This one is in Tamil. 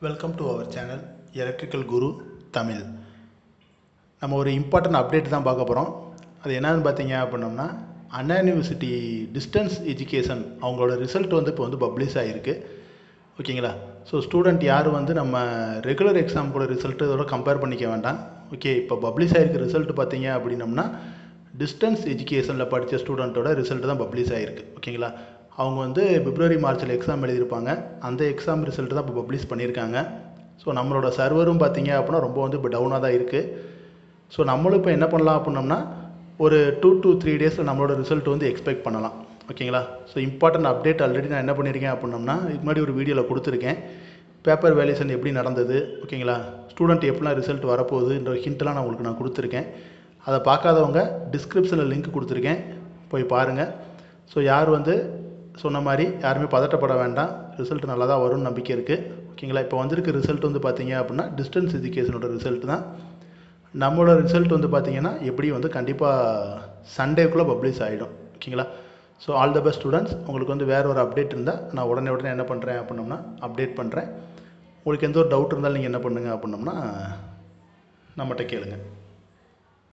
Welcome to our channel electrical Guru Tamil. நம்ம ஒரு இம்பார்ட்டன்ட் அப்டேட் தான் பார்க்க போகிறோம். அது என்னன்னு பார்த்தீங்க அப்படின்னோம்னா, அண்ணா யூனிவர்சிட்டி டிஸ்டன்ஸ் எஜுகேஷன் அவங்களோட ரிசல்ட் இப்போ பப்ளிஷ் ஆகிருக்கு. ஓகேங்களா? ஸோ ஸ்டூடெண்ட் யாரும் நம்ம ரெகுலர் எக்ஸாம் கூட ரிசல்ட்டு இதோட கம்பேர் பண்ணிக்க வேண்டாம். ஓகே, இப்போ பப்ளிஷ் ஆகிருக்க ரிசல்ட் பார்த்தீங்க அப்படின்னோம்னா டிஸ்டன்ஸ் எஜுகேஷனில் படித்த ஸ்டூடெண்ட்டோட ரிசல்ட் தான் பப்ளிஷ் ஆகிருக்கு. ஓகேங்களா? அவங்க பிப்ரவரி மார்ச்சில் எக்ஸாம் எழுதியிருப்பாங்க. அந்த எக்ஸாம் ரிசல்ட் தான் இப்போ பப்ளிஷ் பண்ணியிருக்காங்க. ஸோ நம்மளோட சர்வரும் பார்த்தீங்க அப்படின்னா ரொம்ப இப்போ டவுனாக தான் இருக்குது. ஸோ நம்மளும் இப்போ என்ன பண்ணலாம் அப்படின்னோம்னா ஒரு 2 to 3 டேஸில் நம்மளோட ரிசல்ட் எக்ஸ்பெக்ட் பண்ணலாம். ஓகேங்களா? ஸோ இம்பார்ட்டன்ட் அப்டேட் ஆல்ரெடி நான் என்ன பண்ணியிருக்கேன் அப்படின்னோம்னா இதுக்கு முன்னாடி ஒரு வீடியோவில் கொடுத்துருக்கேன். பேப்பர் வேல்யூஷன் எப்படி நடந்தது, ஓகேங்களா, ஸ்டூடெண்ட் எப்படிலாம் ரிசல்ட் வரப்போகுதுன்ற ஹிண்ட்லாம் நான் கொடுத்துருக்கேன். அதை பார்க்காதவங்க டிஸ்கிரிப்ஷனில் லிங்க் கொடுத்துருக்கேன், போய் பாருங்கள். ஸோ யார் சொன்ன மாதிரி யாருமே பதட்டப்பட வேண்டாம். ரிசல்ட் நல்லா தான் வரும்னு நம்பிக்கை இருக்குது. ஓகேங்களா? இப்போ வந்திருக்க ரிசல்ட் பார்த்தீங்க அப்படின்னா டிஸ்டன்ஸ் எஜுகேஷனோட ரிசல்ட் தான். நம்மளோட ரிசல்ட் பார்த்தீங்கன்னா எப்படி கண்டிப்பாக சண்டேக்குள்ளே பப்ளிஷ் ஆகிடும். ஓகேங்களா? So all the best students. உங்களுக்கு வேறு ஒரு அப்டேட் இருந்தால் நான் உடனே என்ன பண்ணுறேன் அப்படின்னோம்னா அப்டேட் பண்ணுறேன். உங்களுக்கு எந்த ஒரு டவுட் இருந்தாலும் நீங்கள் என்ன பண்ணுங்கள் அப்படின்னோம்னா நம்மகிட்ட கேளுங்கள்.